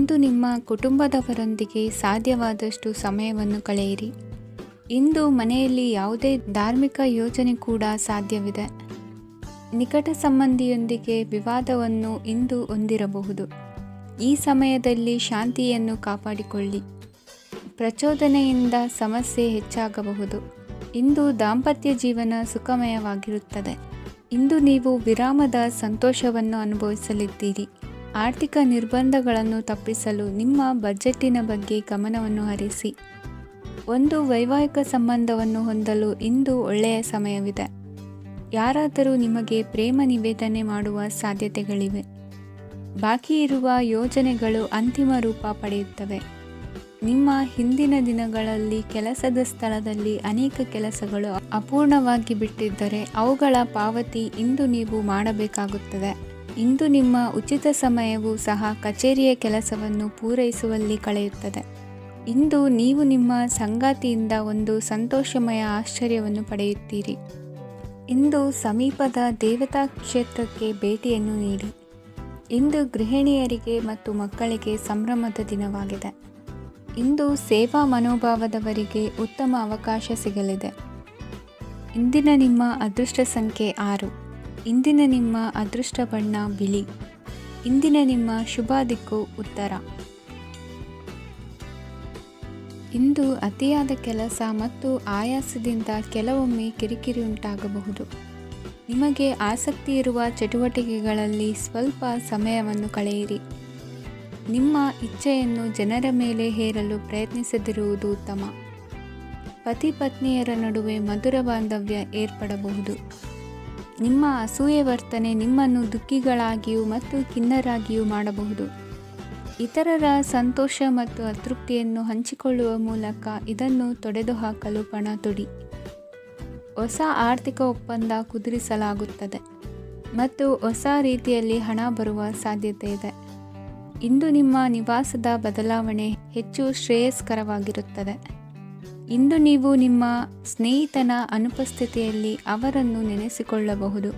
ಇಂದು ನಿಮ್ಮ ಕುಟುಂಬದವರೊಂದಿಗೆ ಸಾಧ್ಯವಾದಷ್ಟು ಸಮಯವನ್ನು ಕಳೆಯಿರಿ. ಇಂದು ಮನೆಯಲ್ಲಿ ಯಾವುದೇ ಧಾರ್ಮಿಕ ಯೋಜನೆ ಕೂಡ ಸಾಧ್ಯವಿದೆ. ನಿಕಟ ಸಂಬಂಧಿಯೊಂದಿಗೆ ವಿವಾದವನ್ನು ಇಂದು ಹೊಂದಿರಬಹುದು. ಈ ಸಮಯದಲ್ಲಿ ಶಾಂತಿಯನ್ನು ಕಾಪಾಡಿಕೊಳ್ಳಿ. ಪ್ರಚೋದನೆಯಿಂದ ಸಮಸ್ಯೆ ಹೆಚ್ಚಾಗಬಹುದು. ಇಂದು ದಾಂಪತ್ಯ ಜೀವನ ಸುಖಮಯವಾಗಿರುತ್ತದೆ. ಇಂದು ನೀವು ವಿರಾಮದ ಸಂತೋಷವನ್ನು ಅನುಭವಿಸಲಿದ್ದೀರಿ. ಆರ್ಥಿಕ ನಿರ್ಬಂಧಗಳನ್ನು ತಪ್ಪಿಸಲು ನಿಮ್ಮ ಬಜೆಟ್ಟಿನ ಬಗ್ಗೆ ಗಮನವನ್ನು ಹರಿಸಿ. ಒಂದು ವೈವಾಹಿಕ ಸಂಬಂಧವನ್ನು ಹೊಂದಲು ಇಂದು ಒಳ್ಳೆಯ ಸಮಯವಿದೆ. ಯಾರಾದರೂ ನಿಮಗೆ ಪ್ರೇಮ ನಿವೇದನೆ ಮಾಡುವ ಸಾಧ್ಯತೆಗಳಿವೆ. ಬಾಕಿ ಇರುವ ಯೋಜನೆಗಳು ಅಂತಿಮ ರೂಪ ಪಡೆಯುತ್ತವೆ. ನಿಮ್ಮ ಹಿಂದಿನ ದಿನಗಳಲ್ಲಿ ಕೆಲಸದ ಸ್ಥಳದಲ್ಲಿ ಅನೇಕ ಕೆಲಸಗಳು ಅಪೂರ್ಣವಾಗಿ ಬಿಟ್ಟಿದ್ದರೆ ಅವುಗಳ ಪಾವತಿ ಇಂದು ನೀವು ಮಾಡಬೇಕಾಗುತ್ತದೆ. ಇಂದು ನಿಮ್ಮ ಉಚಿತ ಸಮಯವು ಸಹ ಕಚೇರಿಯ ಕೆಲಸವನ್ನು ಪೂರೈಸುವಲ್ಲಿ ಕಳೆಯುತ್ತದೆ. ಇಂದು ನೀವು ನಿಮ್ಮ ಸಂಗಾತಿಯಿಂದ ಒಂದು ಸಂತೋಷಮಯ ಆಶ್ಚರ್ಯವನ್ನು ಪಡೆಯುತ್ತೀರಿ. ಇಂದು ಸಮೀಪದ ದೇವತಾ ಕ್ಷೇತ್ರಕ್ಕೆ ಭೇಟಿಯನ್ನು ನೀಡಿ. ಇಂದು ಗೃಹಿಣಿಯರಿಗೆ ಮತ್ತು ಮಕ್ಕಳಿಗೆ ಸಂಭ್ರಮದ ದಿನವಾಗಿದೆ. ಇಂದು ಸೇವಾ ಮನೋಭಾವದವರಿಗೆ ಉತ್ತಮ ಅವಕಾಶ ಸಿಗಲಿದೆ. ಇಂದಿನ ನಿಮ್ಮ ಅದೃಷ್ಟ ಸಂಖ್ಯೆ 6. ಇಂದಿನ ನಿಮ್ಮ ಅದೃಷ್ಟ ಬಣ್ಣ ಬಿಳಿ. ಇಂದಿನ ನಿಮ್ಮ ಶುಭ ದಿಕ್ಕು ಉತ್ತರ. ಇಂದು ಅತಿಯಾದ ಕೆಲಸ ಮತ್ತು ಆಯಾಸದಿಂದ ಕೆಲವೊಮ್ಮೆ ಕಿರಿಕಿರಿ ಉಂಟಾಗಬಹುದು. ನಿಮಗೆ ಆಸಕ್ತಿ ಇರುವ ಚಟುವಟಿಕೆಗಳಲ್ಲಿ ಸ್ವಲ್ಪ ಸಮಯವನ್ನು ಕಳೆಯಿರಿ. ನಿಮ್ಮ ಇಚ್ಛೆಯನ್ನು ಜನರ ಮೇಲೆ ಹೇರಲು ಪ್ರಯತ್ನಿಸದಿರುವುದು ಉತ್ತಮ. ಪತಿ ಪತ್ನಿಯರ ನಡುವೆ ಮಧುರ ಬಾಂಧವ್ಯ ಏರ್ಪಡಬಹುದು. ನಿಮ್ಮ ಅಸೂಯೆ ವರ್ತನೆ ನಿಮ್ಮನ್ನು ದುಃಖಿಗಳಾಗಿಯೂ ಮತ್ತು ಖಿನ್ನರಾಗಿಯೂ ಮಾಡಬಹುದು. ಇತರರ ಸಂತೋಷ ಮತ್ತು ಅತೃಪ್ತಿಯನ್ನು ಹಂಚಿಕೊಳ್ಳುವ ಮೂಲಕ ಇದನ್ನು ತೊಡೆದುಹಾಕಲು ಪಣ ತೊಡಿ. ಹೊಸ ಆರ್ಥಿಕ ಒಪ್ಪಂದ ಕುದುರಿಸಲಾಗುತ್ತದೆ ಮತ್ತು ಹೊಸ ರೀತಿಯಲ್ಲಿ ಹಣ ಬರುವ ಸಾಧ್ಯತೆ ಇದೆ. ಇಂದು ನಿಮ್ಮ ನಿವಾಸದ ಬದಲಾವಣೆ ಹೆಚ್ಚು ಶ್ರೇಯಸ್ಕರವಾಗಿರುತ್ತದೆ. ಇಂದು ನೀವು ನಿಮ್ಮ ಸ್ನೇಹಿತನ ಅನುಪಸ್ಥಿತಿಯಲ್ಲಿ ಅವರನ್ನು ನೆನೆಸಿಕೊಳ್ಳಬಹುದು.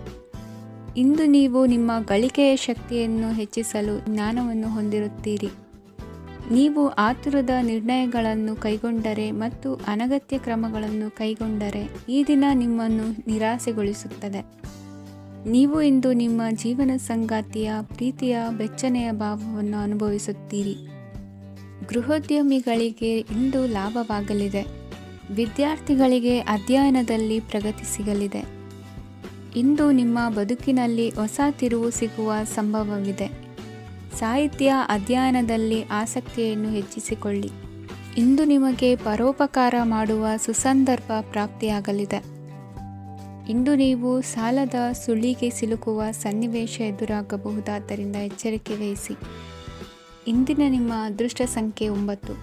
ಇಂದು ನೀವು ನಿಮ್ಮ ಗಳಿಕೆಯ ಶಕ್ತಿಯನ್ನು ಹೆಚ್ಚಿಸಲು ಜ್ಞಾನವನ್ನು ಹೊಂದಿರುತ್ತೀರಿ. ನೀವು ಆತುರದ ನಿರ್ಣಯಗಳನ್ನು ಕೈಗೊಂಡರೆ ಮತ್ತು ಅನಗತ್ಯ ಕ್ರಮಗಳನ್ನು ಕೈಗೊಂಡರೆ ಈ ದಿನ ನಿಮ್ಮನ್ನು ನಿರಾಸೆಗೊಳಿಸುತ್ತದೆ. ನೀವು ಇಂದು ನಿಮ್ಮ ಜೀವನ ಸಂಗಾತಿಯ ಪ್ರೀತಿಯ ಬೆಚ್ಚನೆಯ ಭಾವವನ್ನು ಅನುಭವಿಸುತ್ತೀರಿ. ಗೃಹೋದ್ಯಮಿಗಳಿಗೆ ಇಂದು ಲಾಭವಾಗಲಿದೆ. ವಿದ್ಯಾರ್ಥಿಗಳಿಗೆ ಅಧ್ಯಯನದಲ್ಲಿ ಪ್ರಗತಿ ಸಿಗಲಿದೆ. ಇಂದು ನಿಮ್ಮ ಬದುಕಿನಲ್ಲಿ ಹೊಸ ತಿರುವು ಸಿಗುವ ಸಂಭವವಿದೆ. ಸಾಹಿತ್ಯ ಅಧ್ಯಯನದಲ್ಲಿ ಆಸಕ್ತಿಯನ್ನು ಹೆಚ್ಚಿಸಿಕೊಳ್ಳಿ. ಇಂದು ನಿಮಗೆ ಪರೋಪಕಾರ ಮಾಡುವ ಸುಸಂದರ್ಭ ಪ್ರಾಪ್ತಿಯಾಗಲಿದೆ. ಇಂದು ನೀವು ಸಾಲದ ಸುಳಿಗೆ ಸಿಲುಕುವ ಸನ್ನಿವೇಶ ಎದುರಾಗಬಹುದಾದ್ದರಿಂದ ಎಚ್ಚರಿಕೆ ವಹಿಸಿ. ಇಂದಿನ ನಿಮ್ಮ ಅದೃಷ್ಟ ಸಂಖ್ಯೆ 9.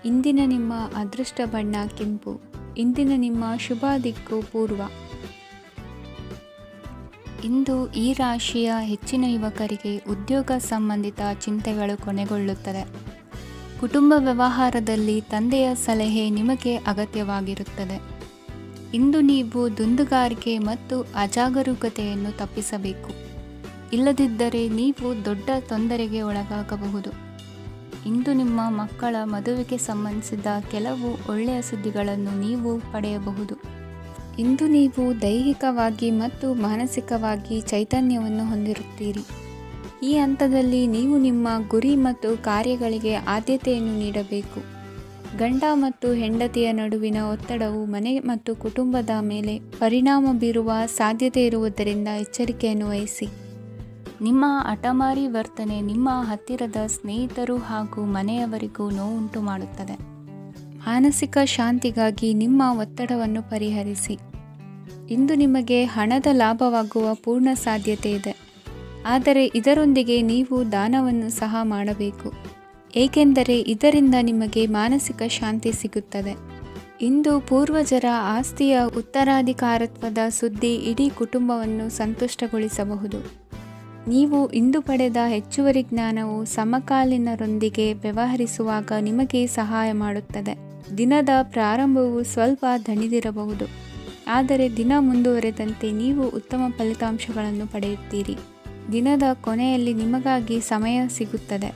ಇಂದಿನ ನಿಮ್ಮ ಅದೃಷ್ಟ ಬಣ್ಣ ಕೆಂಪು. ಇಂದಿನ ನಿಮ್ಮ ಶುಭ ದಿಕ್ಕು ಪೂರ್ವ. ಇಂದು ಈ ರಾಶಿಯ ಹೆಚ್ಚಿನ ಯುವಕರಿಗೆ ಉದ್ಯೋಗ ಸಂಬಂಧಿತ ಚಿಂತೆಗಳು ಕೊನೆಗೊಳ್ಳುತ್ತದೆ. ಕುಟುಂಬ ವ್ಯವಹಾರದಲ್ಲಿ ತಂದೆಯ ಸಲಹೆ ನಿಮಗೆ ಅಗತ್ಯವಾಗಿರುತ್ತದೆ. ಇಂದು ನೀವು ದುಂದುಗಾರಿಕೆ ಮತ್ತು ಅಜಾಗರೂಕತೆಯನ್ನು ತಪ್ಪಿಸಬೇಕು. ಇಲ್ಲದಿದ್ದರೆ ನೀವು ದೊಡ್ಡ ತೊಂದರೆಗೆ ಒಳಗಾಗಬಹುದು. ಇಂದು ನಿಮ್ಮ ಮಕ್ಕಳ ಮದುವೆಗೆ ಸಂಬಂಧಿಸಿದ ಕೆಲವು ಒಳ್ಳೆಯ ಸುದ್ದಿಗಳನ್ನು ನೀವು ಪಡೆಯಬಹುದು. ಇಂದು ನೀವು ದೈಹಿಕವಾಗಿ ಮತ್ತು ಮಾನಸಿಕವಾಗಿ ಚೈತನ್ಯವನ್ನು ಹೊಂದಿರುತ್ತೀರಿ. ಈ ಹಂತದಲ್ಲಿ ನೀವು ನಿಮ್ಮ ಗುರಿ ಮತ್ತು ಕಾರ್ಯಗಳಿಗೆ ಆದ್ಯತೆಯನ್ನು ನೀಡಬೇಕು. ಗಂಡ ಮತ್ತು ಹೆಂಡತಿಯ ನಡುವಿನ ಒತ್ತಡವು ಮನೆ ಮತ್ತು ಕುಟುಂಬದ ಮೇಲೆ ಪರಿಣಾಮ ಬೀರುವ ಸಾಧ್ಯತೆ ಇರುವುದರಿಂದ ಎಚ್ಚರಿಕೆಯನ್ನು ವಹಿಸಿ. ನಿಮ್ಮ ಹಠಮಾರಿ ವರ್ತನೆ ನಿಮ್ಮ ಹತ್ತಿರದ ಸ್ನೇಹಿತರು ಹಾಗೂ ಮನೆಯವರಿಗೂ ನೋವುಂಟು ಮಾಡುತ್ತದೆ. ಮಾನಸಿಕ ಶಾಂತಿಗಾಗಿ ನಿಮ್ಮ ಒತ್ತಡವನ್ನು ಪರಿಹರಿಸಿ. ಇಂದು ನಿಮಗೆ ಹಣದ ಲಾಭವಾಗುವ ಪೂರ್ಣ ಸಾಧ್ಯತೆ ಇದೆ. ಆದರೆ ಇದರೊಂದಿಗೆ ನೀವು ದಾನವನ್ನು ಸಹ ಮಾಡಬೇಕು, ಏಕೆಂದರೆ ಇದರಿಂದ ನಿಮಗೆ ಮಾನಸಿಕ ಶಾಂತಿ ಸಿಗುತ್ತದೆ. ಇಂದು ಪೂರ್ವಜರ ಆಸ್ತಿಯ ಉತ್ತರಾಧಿಕಾರತ್ವದ ಸುದ್ದಿ ಇಡೀ ಕುಟುಂಬವನ್ನು ಸಂತುಷ್ಟಗೊಳಿಸಬಹುದು. ನೀವು ಇಂದು ಪಡೆದ ಹೆಚ್ಚುವರಿ ಜ್ಞಾನವು ಸಮಕಾಲೀನರೊಂದಿಗೆ ವ್ಯವಹರಿಸುವಾಗ ನಿಮಗೆ ಸಹಾಯ ಮಾಡುತ್ತದೆ. ದಿನದ ಪ್ರಾರಂಭವು ಸ್ವಲ್ಪ ದಣಿದಿರಬಹುದು, ಆದರೆ ದಿನ ಮುಂದುವರೆದಂತೆ ನೀವು ಉತ್ತಮ ಫಲಿತಾಂಶಗಳನ್ನು ಪಡೆಯುತ್ತೀರಿ. ದಿನದ ಕೊನೆಯಲ್ಲಿ ನಿಮಗಾಗಿ ಸಮಯ ಸಿಗುತ್ತದೆ.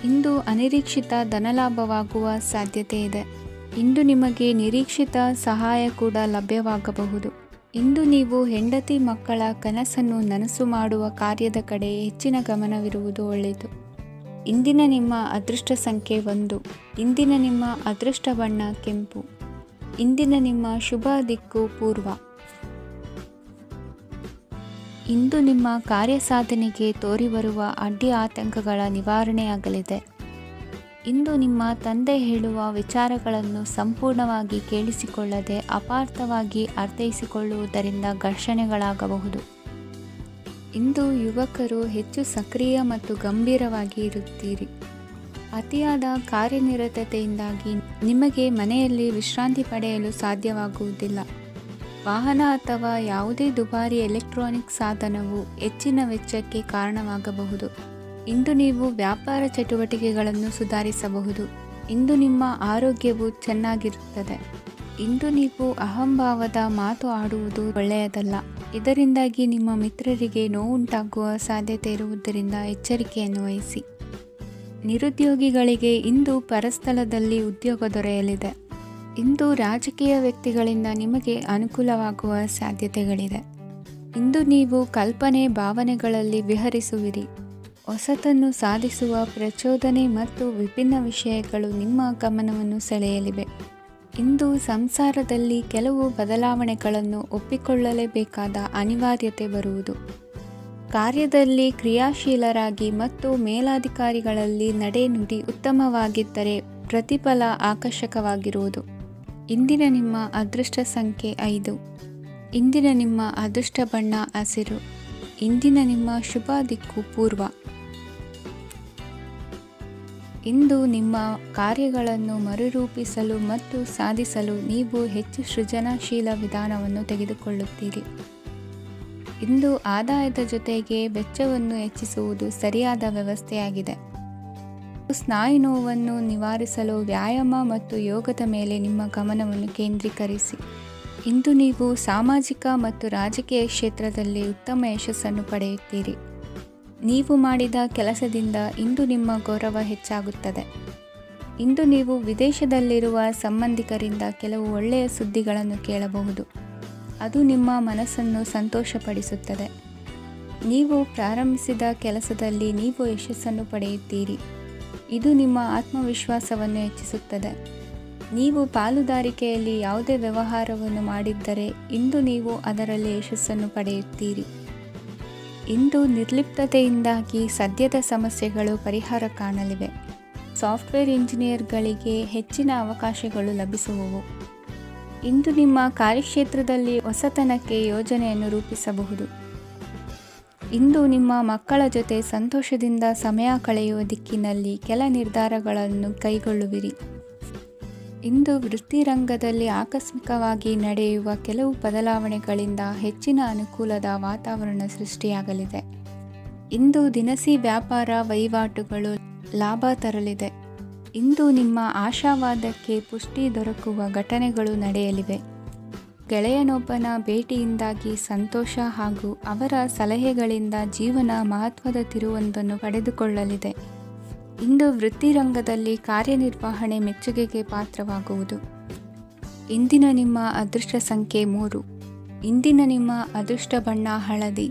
ಇಂದು ಅನಿರೀಕ್ಷಿತ ಧನಲಾಭವಾಗುವ ಸಾಧ್ಯತೆ ಇದೆ. ಇಂದು ನಿಮಗೆ ನಿರೀಕ್ಷಿತ ಸಹಾಯ ಕೂಡ ಲಭ್ಯವಾಗಬಹುದು. ಇಂದು ನೀವು ಹೆಂಡತಿ ಮಕ್ಕಳ ಕನಸನ್ನು ನನಸು ಮಾಡುವ ಕಾರ್ಯದ ಕಡೆ ಹೆಚ್ಚಿನ ಗಮನವಿರುವುದು ಒಳ್ಳೆಯದು. ಇಂದಿನ ನಿಮ್ಮ ಅದೃಷ್ಟ ಸಂಖ್ಯೆ 1. ಇಂದಿನ ನಿಮ್ಮ ಅದೃಷ್ಟ ಬಣ್ಣ ಕೆಂಪು. ಇಂದಿನ ನಿಮ್ಮ ಶುಭ ದಿಕ್ಕು ಪೂರ್ವ. ಇಂದು ನಿಮ್ಮ ಕಾರ್ಯಸಾಧನೆಗೆ ತೋರಿಬರುವ ಅಡ್ಡಿ ಆತಂಕಗಳ ನಿವಾರಣೆಯಾಗಲಿದೆ. ಇಂದು ನಿಮ್ಮ ತಂದೆ ಹೇಳುವ ವಿಚಾರಗಳನ್ನು ಸಂಪೂರ್ಣವಾಗಿ ಕೇಳಿಸಿಕೊಳ್ಳದೆ ಅಪಾರ್ಥವಾಗಿ ಅರ್ಥೈಸಿಕೊಳ್ಳುವುದರಿಂದ ಘರ್ಷಣೆಗಳಾಗಬಹುದು. ಇಂದು ಯುವಕರು ಹೆಚ್ಚು ಸಕ್ರಿಯ ಮತ್ತು ಗಂಭೀರವಾಗಿ ಇರುತ್ತೀರಿ. ಅತಿಯಾದ ಕಾರ್ಯನಿರತತೆಯಿಂದಾಗಿ ನಿಮಗೆ ಮನೆಯಲ್ಲಿ ವಿಶ್ರಾಂತಿ ಪಡೆಯಲು ಸಾಧ್ಯವಾಗುವುದಿಲ್ಲ. ವಾಹನ ಅಥವಾ ಯಾವುದೇ ದುಬಾರಿ ಎಲೆಕ್ಟ್ರಾನಿಕ್ ಸಾಧನವು ಹೆಚ್ಚಿನ ವೆಚ್ಚಕ್ಕೆ ಕಾರಣವಾಗಬಹುದು. ಇಂದು ನೀವು ವ್ಯಾಪಾರ ಚಟುವಟಿಕೆಗಳನ್ನು ಸುಧಾರಿಸಬಹುದು. ಇಂದು ನಿಮ್ಮ ಆರೋಗ್ಯವು ಚೆನ್ನಾಗಿರುತ್ತದೆ. ಇಂದು ನೀವು ಅಹಂಭಾವದ ಮಾತು ಆಡುವುದು ಒಳ್ಳೆಯದಲ್ಲ. ಇದರಿಂದಾಗಿ ನಿಮ್ಮ ಮಿತ್ರರಿಗೆ ನೋವುಂಟಾಗುವ ಸಾಧ್ಯತೆ ಇರುವುದರಿಂದ ಎಚ್ಚರಿಕೆಯನ್ನು ವಹಿಸಿ. ನಿರುದ್ಯೋಗಿಗಳಿಗೆ ಇಂದು ಪರಸ್ಥಳದಲ್ಲಿ ಉದ್ಯೋಗ ದೊರೆಯಲಿದೆ. ಇಂದು ರಾಜಕೀಯ ವ್ಯಕ್ತಿಗಳಿಂದ ನಿಮಗೆ ಅನುಕೂಲವಾಗುವ ಸಾಧ್ಯತೆಗಳಿದೆ. ಇಂದು ನೀವು ಕಲ್ಪನೆ ಭಾವನೆಗಳಲ್ಲಿ ವಿಹರಿಸುವಿರಿ. ಹೊಸತನ್ನು ಸಾಧಿಸುವ ಪ್ರಚೋದನೆ ಮತ್ತು ವಿಭಿನ್ನ ವಿಷಯಗಳು ನಿಮ್ಮ ಗಮನವನ್ನು ಸೆಳೆಯಲಿವೆ. ಇಂದು ಸಂಸಾರದಲ್ಲಿ ಕೆಲವು ಬದಲಾವಣೆಗಳನ್ನು ಒಪ್ಪಿಕೊಳ್ಳಲೇಬೇಕಾದ ಅನಿವಾರ್ಯತೆ ಬರುವುದು. ಕಾರ್ಯದಲ್ಲಿ ಕ್ರಿಯಾಶೀಲರಾಗಿ ಮತ್ತು ಮೇಲಾಧಿಕಾರಿಗಳಲ್ಲಿ ನಡೆನುಡಿ ಉತ್ತಮವಾಗಿದ್ದರೆ ಪ್ರತಿಫಲ ಆಕರ್ಷಕವಾಗಿರುವುದು. ಇಂದಿನ ನಿಮ್ಮ ಅದೃಷ್ಟ ಸಂಖ್ಯೆ 5. ಇಂದಿನ ನಿಮ್ಮ ಅದೃಷ್ಟ ಬಣ್ಣ ಹಸಿರು. ಇಂದಿನ ನಿಮ್ಮ ಶುಭ ದಿಕ್ಕು ಪೂರ್ವ. ಇಂದು ನಿಮ್ಮ ಕಾರ್ಯಗಳನ್ನು ಮರುರೂಪಿಸಲು ಮತ್ತು ಸಾಧಿಸಲು ನೀವು ಹೆಚ್ಚು ಸೃಜನಶೀಲ ವಿಧಾನವನ್ನು ತೆಗೆದುಕೊಳ್ಳುತ್ತೀರಿ. ಇಂದು ಆದಾಯದ ಜೊತೆಗೆ ವೆಚ್ಚವನ್ನು ಹೆಚ್ಚಿಸುವುದು ಸರಿಯಾದ ವ್ಯವಸ್ಥೆಯಾಗಿದೆ. ಸ್ನಾಯು ನೋವನ್ನು ನಿವಾರಿಸಲು ವ್ಯಾಯಾಮ ಮತ್ತು ಯೋಗದ ಮೇಲೆ ನಿಮ್ಮ ಗಮನವನ್ನು ಕೇಂದ್ರೀಕರಿಸಿ. ಇಂದು ನೀವು ಸಾಮಾಜಿಕ ಮತ್ತು ರಾಜಕೀಯ ಕ್ಷೇತ್ರದಲ್ಲಿ ಉತ್ತಮ ಯಶಸ್ಸನ್ನು ಪಡೆಯುತ್ತೀರಿ. ನೀವು ಮಾಡಿದ ಕೆಲಸದಿಂದ ಇಂದು ನಿಮ್ಮ ಗೌರವ ಹೆಚ್ಚಾಗುತ್ತದೆ. ಇಂದು ನೀವು ವಿದೇಶದಲ್ಲಿರುವ ಸಂಬಂಧಿಕರಿಂದ ಕೆಲವು ಒಳ್ಳೆಯ ಸುದ್ದಿಗಳನ್ನು ಕೇಳಬಹುದು. ಅದು ನಿಮ್ಮ ಮನಸ್ಸನ್ನು ಸಂತೋಷಪಡಿಸುತ್ತದೆ. ನೀವು ಪ್ರಾರಂಭಿಸಿದ ಕೆಲಸದಲ್ಲಿ ನೀವು ಯಶಸ್ಸನ್ನು ಪಡೆಯುತ್ತೀರಿ. ಇದು ನಿಮ್ಮ ಆತ್ಮವಿಶ್ವಾಸವನ್ನು ಹೆಚ್ಚಿಸುತ್ತದೆ. ನೀವು ಪಾಲುದಾರಿಕೆಯಲ್ಲಿ ಯಾವುದೇ ವ್ಯವಹಾರವನ್ನು ಮಾಡಿದ್ದರೆ ಇಂದು ನೀವು ಅದರಲ್ಲಿ ಯಶಸ್ಸನ್ನು ಪಡೆಯುತ್ತೀರಿ. ಇಂದು ನಿರ್ಲಿಪ್ತತೆಯಿಂದಾಗಿ ಸದ್ಯದ ಸಮಸ್ಯೆಗಳು ಪರಿಹಾರ ಕಾಣಲಿವೆ. ಸಾಫ್ಟ್ವೇರ್ ಇಂಜಿನಿಯರ್ಗಳಿಗೆ ಹೆಚ್ಚಿನ ಅವಕಾಶಗಳು ಲಭಿಸುವವು. ಇಂದು ನಿಮ್ಮ ಕಾರ್ಯಕ್ಷೇತ್ರದಲ್ಲಿ ಹೊಸತನಕ್ಕೆ ಯೋಜನೆಯನ್ನು ರೂಪಿಸಬಹುದು. ಇಂದು ನಿಮ್ಮ ಮಕ್ಕಳ ಜೊತೆ ಸಂತೋಷದಿಂದ ಸಮಯ ಕಳೆಯುವ ದಿಕ್ಕಿನಲ್ಲಿ ಕೆಲ ನಿರ್ಧಾರಗಳನ್ನು ಕೈಗೊಳ್ಳುವಿರಿ. ಇಂದು ವೃತ್ತಿರಂಗದಲ್ಲಿ ಆಕಸ್ಮಿಕವಾಗಿ ನಡೆಯುವ ಕೆಲವು ಬದಲಾವಣೆಗಳಿಂದ ಹೆಚ್ಚಿನ ಅನುಕೂಲದ ವಾತಾವರಣ ಸೃಷ್ಟಿಯಾಗಲಿದೆ. ಇಂದು ದಿನಸಿ ವ್ಯಾಪಾರ ವಹಿವಾಟುಗಳು ಲಾಭ ತರಲಿದೆ. ಇಂದು ನಿಮ್ಮ ಆಶಾವಾದಕ್ಕೆ ಪುಷ್ಟಿ ದೊರಕುವ ಘಟನೆಗಳು ನಡೆಯಲಿವೆ. ಗೆಳೆಯನೊಬ್ಬನ ಭೇಟಿಯಿಂದಾಗಿ ಸಂತೋಷ ಹಾಗೂ ಅವರ ಸಲಹೆಗಳಿಂದ ಜೀವನ ಮಹತ್ವದ ತಿರುವೊಂದನ್ನು ಪಡೆದುಕೊಳ್ಳಲಿದೆ. ಇಂದು ವೃತ್ತಿರಂಗದಲ್ಲಿ ಕಾರ್ಯನಿರ್ವಹಣೆ ಮೆಚ್ಚುಗೆಗೆ ಪಾತ್ರವಾಗುವುದು. ಇಂದಿನ ನಿಮ್ಮ ಅದೃಷ್ಟ ಸಂಖ್ಯೆ 3. ಇಂದಿನ ನಿಮ್ಮ ಅದೃಷ್ಟ ಬಣ್ಣ ಹಳದಿ.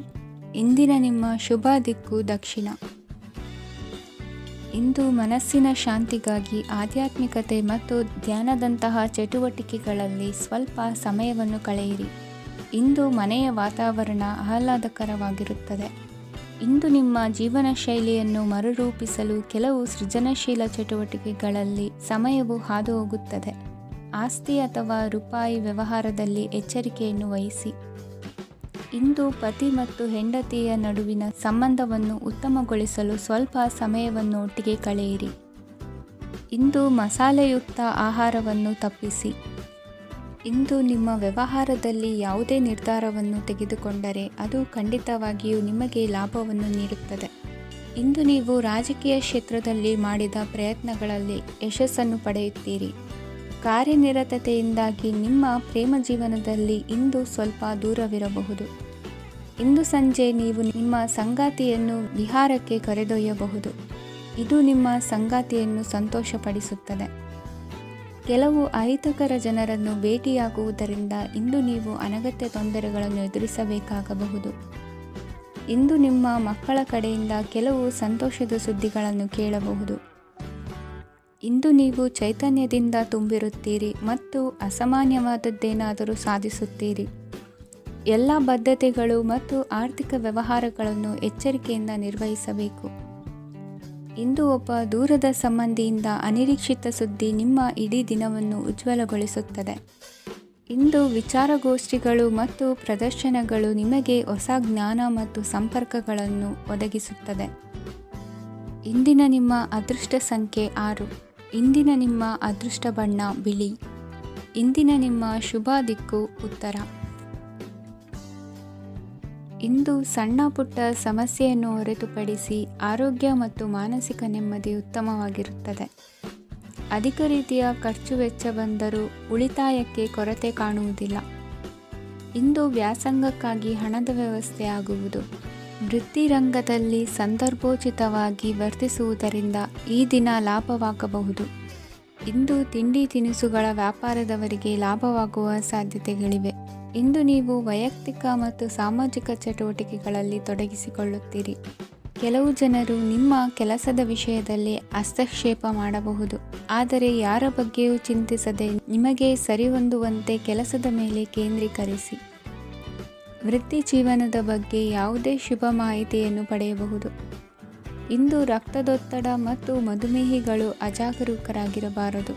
ಇಂದಿನ ನಿಮ್ಮ ಶುಭ ದಿಕ್ಕು ದಕ್ಷಿಣ. ಇಂದು ಮನಸ್ಸಿನ ಶಾಂತಿಗಾಗಿ ಆಧ್ಯಾತ್ಮಿಕತೆ ಮತ್ತು ಧ್ಯಾನದಂತಹ ಚಟುವಟಿಕೆಗಳಲ್ಲಿ ಸ್ವಲ್ಪ ಸಮಯವನ್ನು ಕಳೆಯಿರಿ. ಇಂದು ಮನೆಯ ವಾತಾವರಣ ಆಹ್ಲಾದಕರವಾಗಿರುತ್ತದೆ. ಇಂದು ನಿಮ್ಮ ಜೀವನ ಶೈಲಿಯನ್ನು ಮರುರೂಪಿಸಲು ಕೆಲವು ಸೃಜನಶೀಲ ಚಟುವಟಿಕೆಗಳಲ್ಲಿ ಸಮಯವು ಹಾದುಹೋಗುತ್ತದೆ. ಆಸ್ತಿ ಅಥವಾ ರೂಪಾಯಿ ವ್ಯವಹಾರದಲ್ಲಿ ಎಚ್ಚರಿಕೆಯನ್ನು ವಹಿಸಿ. ಇಂದು ಪತಿ ಮತ್ತು ಹೆಂಡತಿಯ ನಡುವಿನ ಸಂಬಂಧವನ್ನು ಉತ್ತಮಗೊಳಿಸಲು ಸ್ವಲ್ಪ ಸಮಯವನ್ನು ಒಟ್ಟಿಗೆ ಕಳೆಯಿರಿ. ಇಂದು ಮಸಾಲೆಯುಕ್ತ ಆಹಾರವನ್ನು ತಪ್ಪಿಸಿ. ಇಂದು ನಿಮ್ಮ ವ್ಯವಹಾರದಲ್ಲಿ ಯಾವುದೇ ನಿರ್ಧಾರವನ್ನು ತೆಗೆದುಕೊಂಡರೆ ಅದು ಖಂಡಿತವಾಗಿಯೂ ನಿಮಗೆ ಲಾಭವನ್ನು ನೀಡುತ್ತದೆ. ಇಂದು ನೀವು ರಾಜಕೀಯ ಕ್ಷೇತ್ರದಲ್ಲಿ ಮಾಡಿದ ಪ್ರಯತ್ನಗಳಲ್ಲಿ ಯಶಸ್ಸನ್ನು ಪಡೆಯುತ್ತೀರಿ. ಕಾರ್ಯನಿರತತೆಯಿಂದಾಗಿ ನಿಮ್ಮ ಪ್ರೇಮ ಜೀವನದಲ್ಲಿ ಇಂದು ಸ್ವಲ್ಪ ದೂರವಿರಬಹುದು. ಇಂದು ಸಂಜೆ ನೀವು ನಿಮ್ಮ ಸಂಗಾತಿಯನ್ನು ವಿಹಾರಕ್ಕೆ ಕರೆದೊಯ್ಯಬಹುದು. ಇದು ನಿಮ್ಮ ಸಂಗಾತಿಯನ್ನು ಸಂತೋಷಪಡಿಸುತ್ತದೆ. ಕೆಲವು ಅಹಿತಕರ ಜನರನ್ನು ಭೇಟಿಯಾಗುವುದರಿಂದ ಇಂದು ನೀವು ಅನಗತ್ಯ ತೊಂದರೆಗಳನ್ನು ಎದುರಿಸಬೇಕಾಗಬಹುದು. ಇಂದು ನಿಮ್ಮ ಮಕ್ಕಳ ಕಡೆಯಿಂದ ಕೆಲವು ಸಂತೋಷದ ಸುದ್ದಿಗಳನ್ನು ಕೇಳಬಹುದು. ಇಂದು ನೀವು ಚೈತನ್ಯದಿಂದ ತುಂಬಿರುತ್ತೀರಿ ಮತ್ತು ಅಸಾಮಾನ್ಯವಾದದ್ದೇನಾದರೂ ಸಾಧಿಸುತ್ತೀರಿ. ಎಲ್ಲ ಬದ್ಧತೆಗಳು ಮತ್ತು ಆರ್ಥಿಕ ವ್ಯವಹಾರಗಳನ್ನು ಎಚ್ಚರಿಕೆಯಿಂದ ನಿರ್ವಹಿಸಬೇಕು. ಇಂದು ಒಬ್ಬ ದೂರದ ಸಂಬಂಧಿಯಿಂದ ಅನಿರೀಕ್ಷಿತ ಸುದ್ದಿ ನಿಮ್ಮ ಇಡೀ ದಿನವನ್ನು ಉಜ್ವಲಗೊಳಿಸುತ್ತದೆ. ಇಂದು ವಿಚಾರಗೋಷ್ಠಿಗಳು ಮತ್ತು ಪ್ರದರ್ಶನಗಳು ನಿಮಗೆ ಹೊಸ ಜ್ಞಾನ ಮತ್ತು ಸಂಪರ್ಕಗಳನ್ನು ಒದಗಿಸುತ್ತದೆ. ಇಂದಿನ ನಿಮ್ಮ ಅದೃಷ್ಟ ಸಂಖ್ಯೆ 6. ಇಂದಿನ ನಿಮ್ಮ ಅದೃಷ್ಟ ಬಣ್ಣ ಬಿಳಿ. ಇಂದಿನ ನಿಮ್ಮ ಶುಭ ದಿಕ್ಕು ಉತ್ತರ. ಇಂದು ಸಣ್ಣ ಪುಟ್ಟ ಸಮಸ್ಯೆಯನ್ನು ಹೊರತುಪಡಿಸಿ ಆರೋಗ್ಯ ಮತ್ತು ಮಾನಸಿಕ ನೆಮ್ಮದಿ ಉತ್ತಮವಾಗಿರುತ್ತದೆ. ಅಧಿಕ ರೀತಿಯ ಖರ್ಚು ವೆಚ್ಚ ಬಂದರೂ ಉಳಿತಾಯಕ್ಕೆ ಕೊರತೆ ಕಾಣುವುದಿಲ್ಲ. ಇಂದು ವ್ಯಾಸಂಗಕ್ಕಾಗಿ ಹಣದ ವ್ಯವಸ್ಥೆ ಆಗುವುದು. ವೃತ್ತಿರಂಗದಲ್ಲಿ ಸಂದರ್ಭೋಚಿತವಾಗಿ ವರ್ತಿಸುವುದರಿಂದ ಈ ದಿನ ಲಾಭವಾಗಬಹುದು. ಇಂದು ತಿಂಡಿ ತಿನಿಸುಗಳ ವ್ಯಾಪಾರದವರಿಗೆ ಲಾಭವಾಗುವ ಸಾಧ್ಯತೆಗಳಿವೆ. ಇಂದು ನೀವು ವೈಯಕ್ತಿಕ ಮತ್ತು ಸಾಮಾಜಿಕ ಚಟುವಟಿಕೆಗಳಲ್ಲಿ ತೊಡಗಿಸಿಕೊಳ್ಳುತ್ತೀರಿ. ಕೆಲವು ಜನರು ನಿಮ್ಮ ಕೆಲಸದ ವಿಷಯದಲ್ಲಿ ಹಸ್ತಕ್ಷೇಪ ಮಾಡಬಹುದು, ಆದರೆ ಯಾರ ಬಗ್ಗೆಯೂ ಚಿಂತಿಸದೆ ನಿಮಗೆ ಸರಿಹೊಂದುವಂತೆ ಕೆಲಸದ ಮೇಲೆ ಕೇಂದ್ರೀಕರಿಸಿ. ವೃತ್ತಿ ಜೀವನದ ಬಗ್ಗೆ ಯಾವುದೇ ಶುಭ ಮಾಹಿತಿಯನ್ನು ಪಡೆಯಬಹುದು. ಇಂದು ರಕ್ತದೊತ್ತಡ ಮತ್ತು ಮಧುಮೇಹಿಗಳು ಅಜಾಗರೂಕರಾಗಿರಬಾರದು.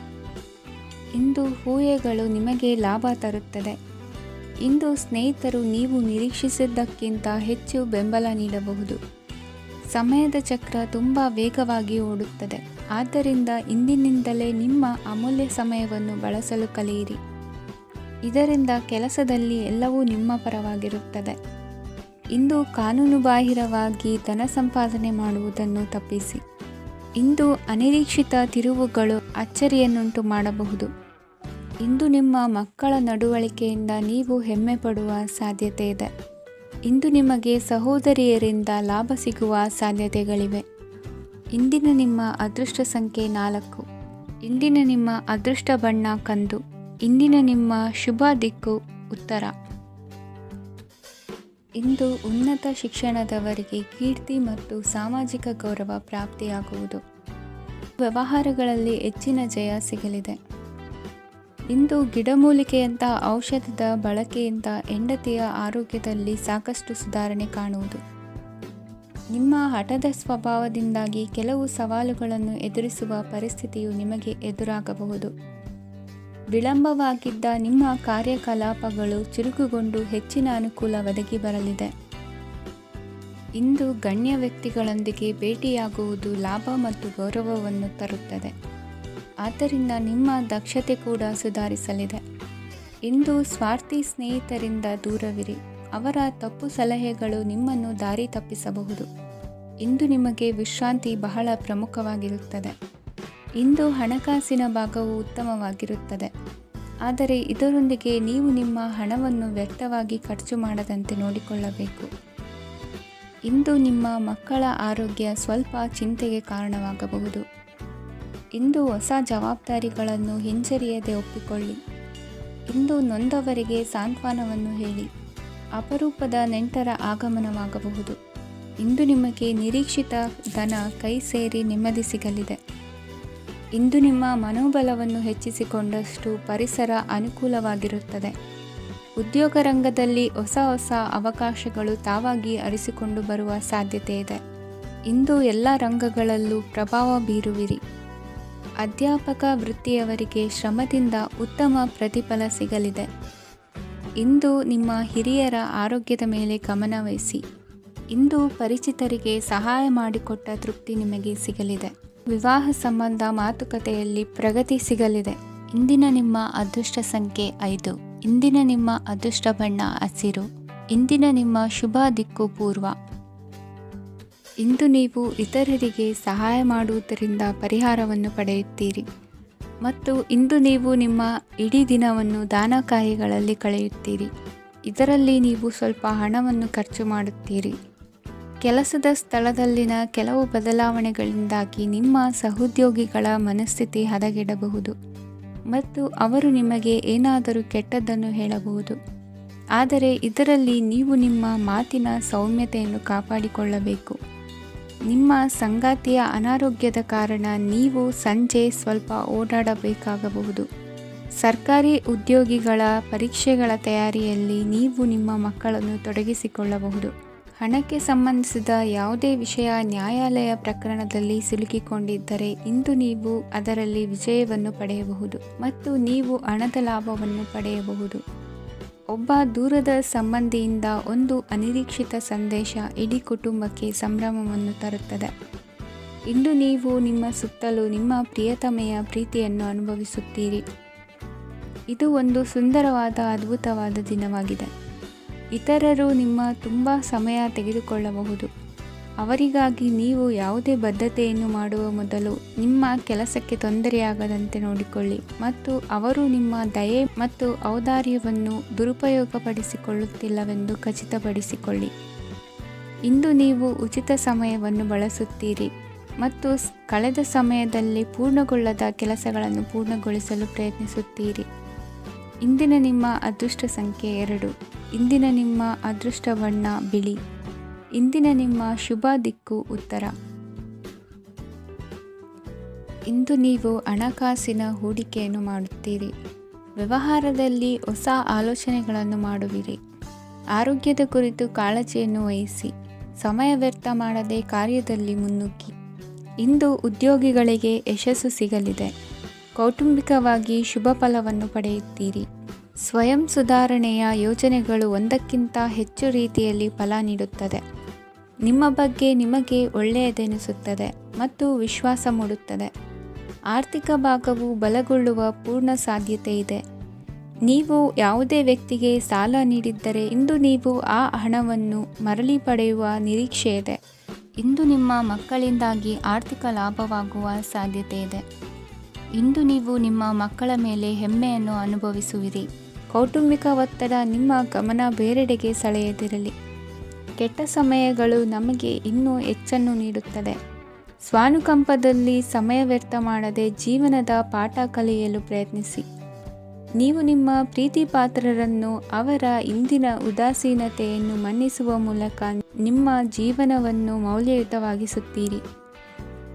ಇಂದು ಊಹೆಗಳು ನಿಮಗೆ ಲಾಭ ತರುತ್ತದೆ. ಇಂದು ಸ್ನೇಹಿತರು ನೀವು ನಿರೀಕ್ಷಿಸಿದ್ದಕ್ಕಿಂತ ಹೆಚ್ಚು ಬೆಂಬಲ ನೀಡಬಹುದು. ಸಮಯದ ಚಕ್ರ ತುಂಬ ವೇಗವಾಗಿ ಓಡುತ್ತದೆ. ಆದ್ದರಿಂದ ಇಂದಿನಿಂದಲೇ ನಿಮ್ಮ ಅಮೂಲ್ಯ ಸಮಯವನ್ನು ಬಳಸಲು ಕಲಿಯಿರಿ. ಇದರಿಂದ ಕೆಲಸದಲ್ಲಿ ಎಲ್ಲವೂ ನಿಮ್ಮ ಪರವಾಗಿರುತ್ತದೆ. ಇಂದು ಕಾನೂನುಬಾಹಿರವಾಗಿ ಧನ ಸಂಪಾದನೆ ಮಾಡುವುದನ್ನು ತಪ್ಪಿಸಿ. ಇಂದು ಅನಿರೀಕ್ಷಿತ ತಿರುವುಗಳು ಅಚ್ಚರಿಯನ್ನುಂಟು ಮಾಡಬಹುದು. ಇಂದು ನಿಮ್ಮ ಮಕ್ಕಳ ನಡವಳಿಕೆಯಿಂದ ನೀವು ಹೆಮ್ಮೆ ಪಡುವ ಸಾಧ್ಯತೆ ಇದೆ. ಇಂದು ನಿಮಗೆ ಸಹೋದರಿಯರಿಂದ ಲಾಭ ಸಿಗುವ ಸಾಧ್ಯತೆಗಳಿವೆ. ಇಂದಿನ ನಿಮ್ಮ ಅದೃಷ್ಟ ಸಂಖ್ಯೆ 4. ಇಂದಿನ ನಿಮ್ಮ ಅದೃಷ್ಟ ಬಣ್ಣ ಕಂದು. ಇಂದಿನ ನಿಮ್ಮ ಶುಭ ದಿಕ್ಕು ಉತ್ತರ. ಇಂದು ಉನ್ನತ ಶಿಕ್ಷಣದವರಿಗೆ ಕೀರ್ತಿ ಮತ್ತು ಸಾಮಾಜಿಕ ಗೌರವ ಪ್ರಾಪ್ತಿಯಾಗುವುದು. ವ್ಯವಹಾರಗಳಲ್ಲಿ ಹೆಚ್ಚಿನ ಜಯ ಸಿಗಲಿದೆ. ಇಂದು ಗಿಡಮೂಲಿಕೆಯಂಥ ಔಷಧದ ಬಳಕೆಯಿಂದ ಹೆಂಡತಿಯ ಆರೋಗ್ಯದಲ್ಲಿ ಸಾಕಷ್ಟು ಸುಧಾರಣೆ ಕಾಣುವುದು. ನಿಮ್ಮ ಹಠದ ಸ್ವಭಾವದಿಂದಾಗಿ ಕೆಲವು ಸವಾಲುಗಳನ್ನು ಎದುರಿಸುವ ಪರಿಸ್ಥಿತಿಯು ನಿಮಗೆ ಎದುರಾಗಬಹುದು. ವಿಳಂಬವಾಗಿದ್ದ ನಿಮ್ಮ ಕಾರ್ಯಕಲಾಪಗಳು ಚುರುಕುಗೊಂಡು ಹೆಚ್ಚಿನ ಅನುಕೂಲ ಒದಗಿ ಬರಲಿದೆ. ಇಂದು ಗಣ್ಯ ವ್ಯಕ್ತಿಗಳೊಂದಿಗೆ ಭೇಟಿಯಾಗುವುದು ಲಾಭ ಮತ್ತು ಗೌರವವನ್ನು ತರುತ್ತದೆ. ಆದ್ದರಿಂದ ನಿಮ್ಮ ದಕ್ಷತೆ ಕೂಡ ಸುಧಾರಿಸಲಿದೆ. ಇಂದು ಸ್ವಾರ್ಥಿ ಸ್ನೇಹಿತರಿಂದ ದೂರವಿರಿ. ಅವರ ತಪ್ಪು ಸಲಹೆಗಳು ನಿಮ್ಮನ್ನು ದಾರಿ ತಪ್ಪಿಸಬಹುದು. ಇಂದು ನಿಮಗೆ ವಿಶ್ರಾಂತಿ ಬಹಳ ಪ್ರಮುಖವಾಗಿರುತ್ತದೆ. ಇಂದು ಹಣಕಾಸಿನ ಭಾಗವು ಉತ್ತಮವಾಗಿರುತ್ತದೆ, ಆದರೆ ಇದರೊಂದಿಗೆ ನೀವು ನಿಮ್ಮ ಹಣವನ್ನು ವ್ಯರ್ಥವಾಗಿ ಖರ್ಚು ಮಾಡದಂತೆ ನೋಡಿಕೊಳ್ಳಬೇಕು. ಇಂದು ನಿಮ್ಮ ಮಕ್ಕಳ ಆರೋಗ್ಯ ಸ್ವಲ್ಪ ಚಿಂತೆಗೆ ಕಾರಣವಾಗಬಹುದು. ಇಂದು ಹೊಸ ಜವಾಬ್ದಾರಿಗಳನ್ನು ಹಿಂಜರಿಯದೆ ಒಪ್ಪಿಕೊಳ್ಳಿ. ಇಂದು ನೊಂದವರಿಗೆ ಸಾಂತ್ವನವನ್ನು ಹೇಳಿ. ಅಪರೂಪದ ನೆಂಟರ ಆಗಮನವಾಗಬಹುದು. ಇಂದು ನಿಮಗೆ ನಿರೀಕ್ಷಿತ ಧನ ಕೈ ಸೇರಿ ನೆಮ್ಮದಿ ಸಿಗಲಿದೆ. ಇಂದು ನಿಮ್ಮ ಮನೋಬಲವನ್ನು ಹೆಚ್ಚಿಸಿಕೊಂಡಷ್ಟು ಪರಿಸರ ಅನುಕೂಲವಾಗಿರುತ್ತದೆ. ಉದ್ಯೋಗ ರಂಗದಲ್ಲಿ ಹೊಸ ಹೊಸ ಅವಕಾಶಗಳು ತಾವಾಗಿ ಅರಿಸಿಕೊಂಡು ಬರುವ ಸಾಧ್ಯತೆ ಇದೆ. ಇಂದು ಎಲ್ಲ ರಂಗಗಳಲ್ಲೂ ಪ್ರಭಾವ ಬೀರುವಿರಿ. ಅಧ್ಯಾಪಕ ವೃತ್ತಿಯವರಿಗೆ ಶ್ರಮದಿಂದ ಉತ್ತಮ ಪ್ರತಿಫಲ ಸಿಗಲಿದೆ. ಇಂದು ನಿಮ್ಮ ಹಿರಿಯರ ಆರೋಗ್ಯದ ಮೇಲೆ ಗಮನ ವಹಿಸಿ. ಇಂದು ಪರಿಚಿತರಿಗೆ ಸಹಾಯ ಮಾಡಿಕೊಟ್ಟ ತೃಪ್ತಿ ನಿಮಗೆ ಸಿಗಲಿದೆ. ವಿವಾಹ ಸಂಬಂಧ ಮಾತುಕತೆಯಲ್ಲಿ ಪ್ರಗತಿ ಸಿಗಲಿದೆ. ಇಂದಿನ ನಿಮ್ಮ ಅದೃಷ್ಟ ಸಂಖ್ಯೆ 5. ಇಂದಿನ ನಿಮ್ಮ ಅದೃಷ್ಟ ಬಣ್ಣ ಹಸಿರು. ಇಂದಿನ ನಿಮ್ಮ ಶುಭ ದಿಕ್ಕು ಪೂರ್ವ. ಇಂದು ನೀವು ಇತರರಿಗೆ ಸಹಾಯ ಮಾಡುವುದರಿಂದ ಪರಿಹಾರವನ್ನು ಪಡೆಯುತ್ತೀರಿ ಮತ್ತು ಇಂದು ನೀವು ನಿಮ್ಮ ಇಡೀ ದಿನವನ್ನು ದಾನ ಕಾರ್ಯಗಳಲ್ಲಿ ಕಳೆಯುತ್ತೀರಿ. ಇದರಲ್ಲಿ ನೀವು ಸ್ವಲ್ಪ ಹಣವನ್ನು ಖರ್ಚು ಮಾಡುತ್ತೀರಿ. ಕೆಲಸದ ಸ್ಥಳದಲ್ಲಿನ ಕೆಲವು ಬದಲಾವಣೆಗಳಿಂದಾಗಿ ನಿಮ್ಮ ಸಹೋದ್ಯೋಗಿಗಳ ಮನಸ್ಥಿತಿ ಹದಗೆಡಬಹುದು ಮತ್ತು ಅವರು ನಿಮಗೆ ಏನಾದರೂ ಕೆಟ್ಟದ್ದನ್ನು ಹೇಳಬಹುದು. ಆದರೆ ಇದರಲ್ಲಿ ನೀವು ನಿಮ್ಮ ಮಾತಿನ ಸೌಮ್ಯತೆಯನ್ನು ಕಾಪಾಡಿಕೊಳ್ಳಬೇಕು. ನಿಮ್ಮ ಸಂಗಾತಿಯ ಅನಾರೋಗ್ಯದ ಕಾರಣ ನೀವು ಸಂಜೆ ಸ್ವಲ್ಪ ಓಡಾಡಬೇಕಾಗಬಹುದು. ಸರ್ಕಾರಿ ಉದ್ಯೋಗಿಗಳ ಪರೀಕ್ಷೆಗಳ ತಯಾರಿಯಲ್ಲಿ ನೀವು ನಿಮ್ಮ ಮಕ್ಕಳನ್ನು ತೊಡಗಿಸಿಕೊಳ್ಳಬಹುದು. ಹಣಕ್ಕೆ ಸಂಬಂಧಿಸಿದ ಯಾವುದೇ ವಿಷಯ ನ್ಯಾಯಾಲಯ ಪ್ರಕರಣದಲ್ಲಿ ಸಿಲುಕಿಕೊಂಡಿದ್ದರೆ ಇಂದು ನೀವು ಅದರಲ್ಲಿ ವಿಜಯವನ್ನು ಪಡೆಯಬಹುದು ಮತ್ತು ನೀವು ಹಣದ ಲಾಭವನ್ನು ಪಡೆಯಬಹುದು. ಒಬ್ಬ ದೂರದ ಸಂಬಂಧಿಯಿಂದ ಒಂದು ಅನಿರೀಕ್ಷಿತ ಸಂದೇಶ ಇಡೀ ಕುಟುಂಬಕ್ಕೆ ಸಂಭ್ರಮವನ್ನು ತರುತ್ತದೆ. ಇಂದು ನೀವು ನಿಮ್ಮ ಸುತ್ತಲೂ ನಿಮ್ಮ ಪ್ರಿಯತಮೆಯ ಪ್ರೀತಿಯನ್ನು ಅನುಭವಿಸುತ್ತೀರಿ. ಇದು ಒಂದು ಸುಂದರವಾದ ಅದ್ಭುತವಾದ ದಿನವಾಗಿದೆ. ಇತರರು ನಿಮ್ಮ ತುಂಬ ಸಮಯ ತೆಗೆದುಕೊಳ್ಳಬಹುದು. ಅವರಿಗಾಗಿ ನೀವು ಯಾವುದೇ ಬದ್ಧತೆಯನ್ನು ಮಾಡುವ ಮೊದಲು ನಿಮ್ಮ ಕೆಲಸಕ್ಕೆ ತೊಂದರೆಯಾಗದಂತೆ ನೋಡಿಕೊಳ್ಳಿ ಮತ್ತು ಅವರು ನಿಮ್ಮ ದಯೆ ಮತ್ತು ಔದಾರ್ಯವನ್ನು ದುರುಪಯೋಗಪಡಿಸಿಕೊಳ್ಳುತ್ತಿಲ್ಲವೆಂದು ಖಚಿತಪಡಿಸಿಕೊಳ್ಳಿ. ಇಂದು ನೀವು ಉಚಿತ ಸಮಯವನ್ನು ಬಳಸುತ್ತೀರಿ ಮತ್ತು ಕಳೆದ ಸಮಯದಲ್ಲಿ ಪೂರ್ಣಗೊಳ್ಳದ ಕೆಲಸಗಳನ್ನು ಪೂರ್ಣಗೊಳಿಸಲು ಪ್ರಯತ್ನಿಸುತ್ತೀರಿ. ಇಂದಿನ ನಿಮ್ಮ ಅದೃಷ್ಟ ಸಂಖ್ಯೆ 2. ಇಂದಿನ ನಿಮ್ಮ ಅದೃಷ್ಟ ಬಣ್ಣ ಬಿಳಿ. ಇಂದಿನ ನಿಮ್ಮ ಶುಭ ದಿಕ್ಕು ಉತ್ತರ. ಇಂದು ನೀವು ಹಣಕಾಸಿನ ಹೂಡಿಕೆಯನ್ನು ಮಾಡುತ್ತೀರಿ. ವ್ಯವಹಾರದಲ್ಲಿ ಹೊಸ ಆಲೋಚನೆಗಳನ್ನು ಮಾಡುವಿರಿ. ಆರೋಗ್ಯದ ಕುರಿತು ಕಾಳಜಿಯನ್ನು ವಹಿಸಿ. ಸಮಯ ವ್ಯರ್ಥ ಮಾಡದೆ ಕಾರ್ಯದಲ್ಲಿ ಮುನ್ನುಗ್ಗಿ. ಇಂದು ಉದ್ಯೋಗಿಗಳಿಗೆ ಯಶಸ್ಸು ಸಿಗಲಿದೆ. ಕೌಟುಂಬಿಕವಾಗಿ ಶುಭ ಫಲವನ್ನು ಪಡೆಯುತ್ತೀರಿ. ಸ್ವಯಂ ಸುಧಾರಣೆಯ ಯೋಜನೆಗಳು ಒಂದಕ್ಕಿಂತ ಹೆಚ್ಚು ರೀತಿಯಲ್ಲಿ ಫಲ ನೀಡುತ್ತದೆ. ನಿಮ್ಮ ಬಗ್ಗೆ ನಿಮಗೆ ಒಳ್ಳೆಯದೆನಿಸುತ್ತದೆ ಮತ್ತು ವಿಶ್ವಾಸ ಮೂಡುತ್ತದೆ. ಆರ್ಥಿಕ ಭಾಗವು ಬಲಗೊಳ್ಳುವ ಪೂರ್ಣ ಸಾಧ್ಯತೆ ಇದೆ. ನೀವು ಯಾವುದೇ ವ್ಯಕ್ತಿಗೆ ಸಾಲ ನೀಡಿದ್ದರೆ ಇಂದು ನೀವು ಆ ಹಣವನ್ನು ಮರಳಿ ಪಡೆಯುವ ನಿರೀಕ್ಷೆ ಇದೆ. ಇಂದು ನಿಮ್ಮ ಮಕ್ಕಳಿಂದಾಗಿ ಆರ್ಥಿಕ ಲಾಭವಾಗುವ ಸಾಧ್ಯತೆ ಇದೆ. ಇಂದು ನೀವು ನಿಮ್ಮ ಮಕ್ಕಳ ಮೇಲೆ ಹೆಮ್ಮೆಯನ್ನು ಅನುಭವಿಸುವಿರಿ. ಕೌಟುಂಬಿಕ ಒತ್ತಡ ನಿಮ್ಮ ಗಮನ ಬೇರೆಡೆಗೆ ಸೆಳೆಯದಿರಲಿ. ಕೆಟ್ಟ ಸಮಯಗಳು ನಮಗೆ ಇನ್ನೂ ಹೆಚ್ಚನ್ನು ನೀಡುತ್ತದೆ. ಸ್ವಾನುಕಂಪದಲ್ಲಿ ಸಮಯ ವ್ಯರ್ಥ ಮಾಡದೆ ಜೀವನದ ಪಾಠ ಕಲಿಯಲು ಪ್ರಯತ್ನಿಸಿ. ನೀವು ನಿಮ್ಮ ಪ್ರೀತಿ ಪಾತ್ರರನ್ನು ಅವರ ಇಂದಿನ ಉದಾಸೀನತೆಯನ್ನು ಮನ್ನಿಸುವ ಮೂಲಕ ನಿಮ್ಮ ಜೀವನವನ್ನು ಮೌಲ್ಯಯುತವಾಗಿಸುತ್ತೀರಿ.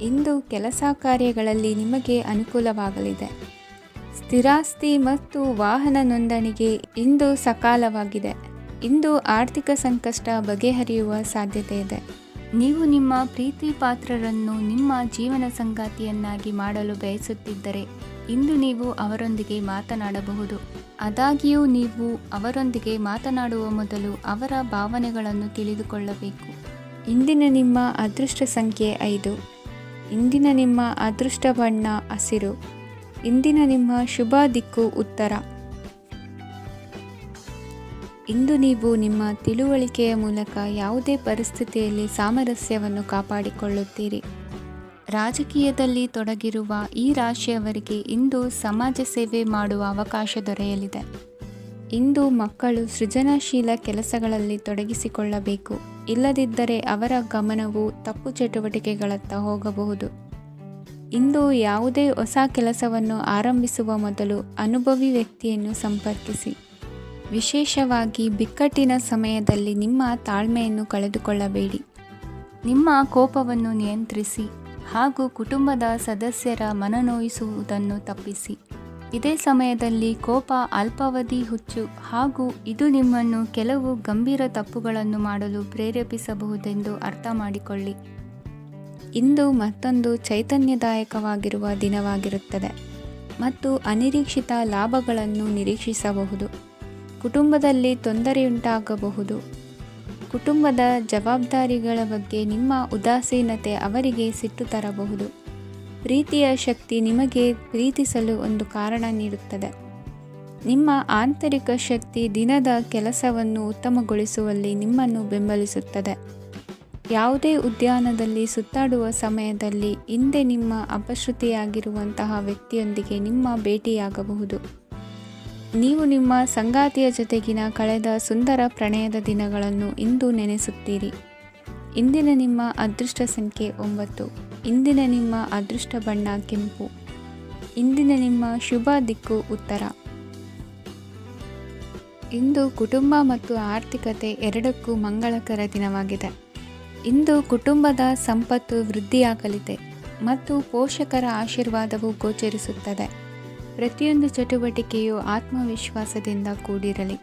ಇಂದು ಕೆಲಸ ಕಾರ್ಯಗಳಲ್ಲಿ ನಿಮಗೆ ಅನುಕೂಲವಾಗಲಿದೆ. ಸ್ಥಿರಾಸ್ತಿ ಮತ್ತು ವಾಹನ ನೋಂದಣಿಗೆ ಇಂದು ಸಕಾಲವಾಗಿದೆ. ಇಂದು ಆರ್ಥಿಕ ಸಂಕಷ್ಟ ಬಗೆಹರಿಯುವ ಸಾಧ್ಯತೆ ಇದೆ. ನೀವು ನಿಮ್ಮ ಪ್ರೀತಿ ಪಾತ್ರರನ್ನು ನಿಮ್ಮ ಜೀವನ ಸಂಗಾತಿಯನ್ನಾಗಿ ಮಾಡಲು ಬಯಸುತ್ತಿದ್ದರೆ ಇಂದು ನೀವು ಅವರೊಂದಿಗೆ ಮಾತನಾಡಬಹುದು. ಆದಾಗ್ಯೂ ನೀವು ಅವರೊಂದಿಗೆ ಮಾತನಾಡುವ ಮೊದಲು ಅವರ ಭಾವನೆಗಳನ್ನು ತಿಳಿದುಕೊಳ್ಳಬೇಕು. ಇಂದಿನ ನಿಮ್ಮ ಅದೃಷ್ಟ ಸಂಖ್ಯೆ 5. ಇಂದಿನ ನಿಮ್ಮ ಅದೃಷ್ಟ ಬಣ್ಣ ಹಸಿರು. ಇಂದಿನ ನಿಮ್ಮ ಶುಭ ದಿಕ್ಕು ಉತ್ತರ. ಇಂದು ನೀವು ನಿಮ್ಮ ತಿಳುವಳಿಕೆಯ ಮೂಲಕ ಯಾವುದೇ ಪರಿಸ್ಥಿತಿಯಲ್ಲಿ ಸಾಮರಸ್ಯವನ್ನು ಕಾಪಾಡಿಕೊಳ್ಳುತ್ತೀರಿ. ರಾಜಕೀಯದಲ್ಲಿ ತೊಡಗಿರುವ ಈ ರಾಶಿಯವರಿಗೆ ಇಂದು ಸಮಾಜ ಸೇವೆ ಮಾಡುವ ಅವಕಾಶ ದೊರೆಯಲಿದೆ. ಇಂದು ಮಕ್ಕಳು ಸೃಜನಶೀಲ ಕೆಲಸಗಳಲ್ಲಿ ತೊಡಗಿಸಿಕೊಳ್ಳಬೇಕು. ಇಲ್ಲದಿದ್ದರೆ ಅವರ ಗಮನವು ತಪ್ಪು ಚಟುವಟಿಕೆಗಳತ್ತ ಹೋಗಬಹುದು. ಇಂದು ಯಾವುದೇ ಹೊಸ ಕೆಲಸವನ್ನು ಆರಂಭಿಸುವ ಮೊದಲು ಅನುಭವಿ ವ್ಯಕ್ತಿಯನ್ನು ಸಂಪರ್ಕಿಸಿ. ವಿಶೇಷವಾಗಿ ಬಿಕ್ಕಟ್ಟಿನ ಸಮಯದಲ್ಲಿ ನಿಮ್ಮ ತಾಳ್ಮೆಯನ್ನು ಕಳೆದುಕೊಳ್ಳಬೇಡಿ. ನಿಮ್ಮ ಕೋಪವನ್ನು ನಿಯಂತ್ರಿಸಿ ಹಾಗೂ ಕುಟುಂಬದ ಸದಸ್ಯರ ಮನನೋಯಿಸುವುದನ್ನು ತಪ್ಪಿಸಿ. ಇದೇ ಸಮಯದಲ್ಲಿ ಕೋಪ ಅಲ್ಪಾವಧಿ ಹುಚ್ಚು ಹಾಗೂ ಇದು ನಿಮ್ಮನ್ನು ಕೆಲವು ಗಂಭೀರ ತಪ್ಪುಗಳನ್ನು ಮಾಡಲು ಪ್ರೇರೇಪಿಸಬಹುದೆಂದು ಅರ್ಥ ಮಾಡಿಕೊಳ್ಳಿ. ಇಂದು ಮತ್ತೊಂದು ಚೈತನ್ಯದಾಯಕವಾಗಿರುವ ದಿನವಾಗಿರುತ್ತದೆ ಮತ್ತು ಅನಿರೀಕ್ಷಿತ ಲಾಭಗಳನ್ನು ನಿರೀಕ್ಷಿಸಬಹುದು. ಕುಟುಂಬದಲ್ಲಿ ತೊಂದರೆಯುಂಟಾಗಬಹುದು. ಕುಟುಂಬದ ಜವಾಬ್ದಾರಿಗಳ ಬಗ್ಗೆ ನಿಮ್ಮ ಉದಾಸೀನತೆ ಅವರಿಗೆ ಸಿಟ್ಟು ತರಬಹುದು. ಪ್ರೀತಿಯ ಶಕ್ತಿ ನಿಮಗೆ ಪ್ರೀತಿಸಲು ಒಂದು ಕಾರಣ ನೀಡುತ್ತದೆ. ನಿಮ್ಮ ಆಂತರಿಕ ಶಕ್ತಿ ದಿನದ ಕೆಲಸವನ್ನು ಉತ್ತಮಗೊಳಿಸುವಲ್ಲಿ ನಿಮ್ಮನ್ನು ಬೆಂಬಲಿಸುತ್ತದೆ. ಯಾವುದೇ ಉದ್ಯಾನದಲ್ಲಿ ಸುತ್ತಾಡುವ ಸಮಯದಲ್ಲಿ ಹಿಂದೆ ನಿಮ್ಮ ಅಪಶ್ರುತಿಯಾಗಿರುವಂತಹ ವ್ಯಕ್ತಿಯೊಂದಿಗೆ ನಿಮ್ಮ ಭೇಟಿಯಾಗಬಹುದು. ನೀವು ನಿಮ್ಮ ಸಂಗಾತಿಯ ಜೊತೆಗಿನ ಕಳೆದ ಸುಂದರ ಪ್ರಣಯದ ದಿನಗಳನ್ನು ಇಂದು ನೆನೆಸುತ್ತೀರಿ. ಇಂದಿನ ನಿಮ್ಮ ಅದೃಷ್ಟ ಸಂಖ್ಯೆ 9. ಇಂದಿನ ನಿಮ್ಮ ಅದೃಷ್ಟ ಬಣ್ಣ ಕೆಂಪು. ಇಂದಿನ ನಿಮ್ಮ ಶುಭ ದಿಕ್ಕು ಉತ್ತರ. ಇಂದು ಕುಟುಂಬ ಮತ್ತು ಆರ್ಥಿಕತೆ ಎರಡಕ್ಕೂ ಮಂಗಳಕರ ದಿನವಾಗಿದೆ. ಇಂದು ಕುಟುಂಬದ ಸಂಪತ್ತು ವೃದ್ಧಿಯಾಗಲಿದೆ ಮತ್ತು ಪೋಷಕರ ಆಶೀರ್ವಾದವು ಗೋಚರಿಸುತ್ತದೆ. ಪ್ರತಿಯೊಂದು ಚಟುವಟಿಕೆಯು ಆತ್ಮವಿಶ್ವಾಸದಿಂದ ಕೂಡಿರಲಿ.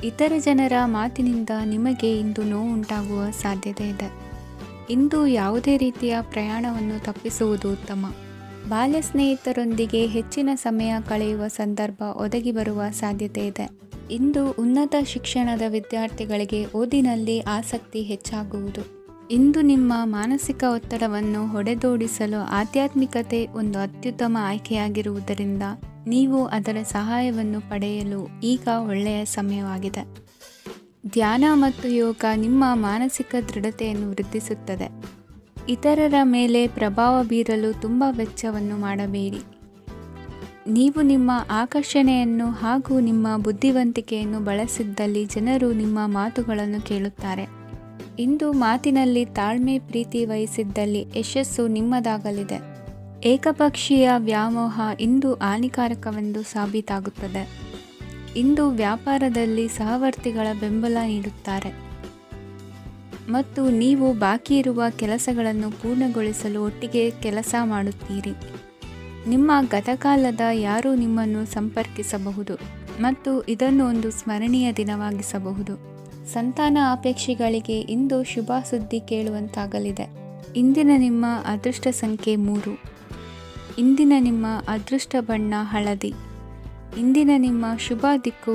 ಇತರ ಜನರ ಮಾತಿನಿಂದ ನಿಮಗೆ ಇಂದು ನೋವುಂಟಾಗುವ ಸಾಧ್ಯತೆ ಇದೆ. ಇಂದು ಯಾವುದೇ ರೀತಿಯ ಪ್ರಯಾಣವನ್ನು ತಪ್ಪಿಸುವುದು ಉತ್ತಮ. ಬಾಲ್ಯ ಸ್ನೇಹಿತರೊಂದಿಗೆ ಹೆಚ್ಚಿನ ಸಮಯ ಕಳೆಯುವ ಸಂದರ್ಭ ಒದಗಿ ಬರುವ ಸಾಧ್ಯತೆ ಇದೆ. ಇಂದು ಉನ್ನತ ಶಿಕ್ಷಣದ ವಿದ್ಯಾರ್ಥಿಗಳಿಗೆ ಓದಿನಲ್ಲಿ ಆಸಕ್ತಿ ಹೆಚ್ಚಾಗುವುದು. ಇಂದು ನಿಮ್ಮ ಮಾನಸಿಕ ಒತ್ತಡವನ್ನು ಹೊಡೆದೋಡಿಸಲು ಆಧ್ಯಾತ್ಮಿಕತೆ ಒಂದು ಅತ್ಯುತ್ತಮ ಆಯ್ಕೆಯಾಗಿರುವುದರಿಂದ ನೀವು ಅದರ ಸಹಾಯವನ್ನು ಪಡೆಯಲು ಈಗ ಒಳ್ಳೆಯ ಸಮಯವಾಗಿದೆ. ಧ್ಯಾನ ಮತ್ತು ಯೋಗ ನಿಮ್ಮ ಮಾನಸಿಕ ದೃಢತೆಯನ್ನು ವೃದ್ಧಿಸುತ್ತದೆ. ಇತರರ ಮೇಲೆ ಪ್ರಭಾವ ಬೀರಲು ತುಂಬ ವೆಚ್ಚವನ್ನು ಮಾಡಬೇಡಿ. ನೀವು ನಿಮ್ಮ ಆಕರ್ಷಣೆಯನ್ನು ಹಾಗೂ ನಿಮ್ಮ ಬುದ್ಧಿವಂತಿಕೆಯನ್ನು ಬಳಸಿದ್ದಲ್ಲಿ ಜನರು ನಿಮ್ಮ ಮಾತುಗಳನ್ನು ಕೇಳುತ್ತಾರೆ. ಇಂದು ಮಾತಿನಲ್ಲಿ ತಾಳ್ಮೆ ಪ್ರೀತಿ ವಹಿಸಿದ್ದಲ್ಲಿ ಯಶಸ್ಸು ನಿಮ್ಮದಾಗಲಿದೆ. ಏಕಪಕ್ಷೀಯ ವ್ಯಾಮೋಹ ಇಂದು ಹಾನಿಕಾರಕವೆಂದು ಸಾಬೀತಾಗುತ್ತದೆ. ಇಂದು ವ್ಯಾಪಾರದಲ್ಲಿ ಸಹವರ್ತಿಗಳ ಬೆಂಬಲ ನೀಡುತ್ತಾರೆ ಮತ್ತು ನೀವು ಬಾಕಿ ಇರುವ ಕೆಲಸಗಳನ್ನು ಪೂರ್ಣಗೊಳಿಸಲು ಒಟ್ಟಿಗೆ ಕೆಲಸ ಮಾಡುತ್ತೀರಿ. ನಿಮ್ಮ ಗತಕಾಲದ ಯಾರೂ ನಿಮ್ಮನ್ನು ಸಂಪರ್ಕಿಸಬಹುದು ಮತ್ತು ಇದನ್ನು ಒಂದು ಸ್ಮರಣೀಯ ದಿನವಾಗಿಸಬಹುದು. ಸಂತಾನ ಅಪೇಕ್ಷಿಗಳಿಗೆ ಇಂದು ಶುಭ ಸುದ್ದಿ ಕೇಳುವಂತಾಗಲಿದೆ. ಇಂದಿನ ನಿಮ್ಮ ಅದೃಷ್ಟ ಸಂಖ್ಯೆ 3. ಇಂದಿನ ನಿಮ್ಮ ಅದೃಷ್ಟ ಬಣ್ಣ ಹಳದಿ. ಇಂದಿನ ನಿಮ್ಮ ಶುಭ ದಿಕ್ಕು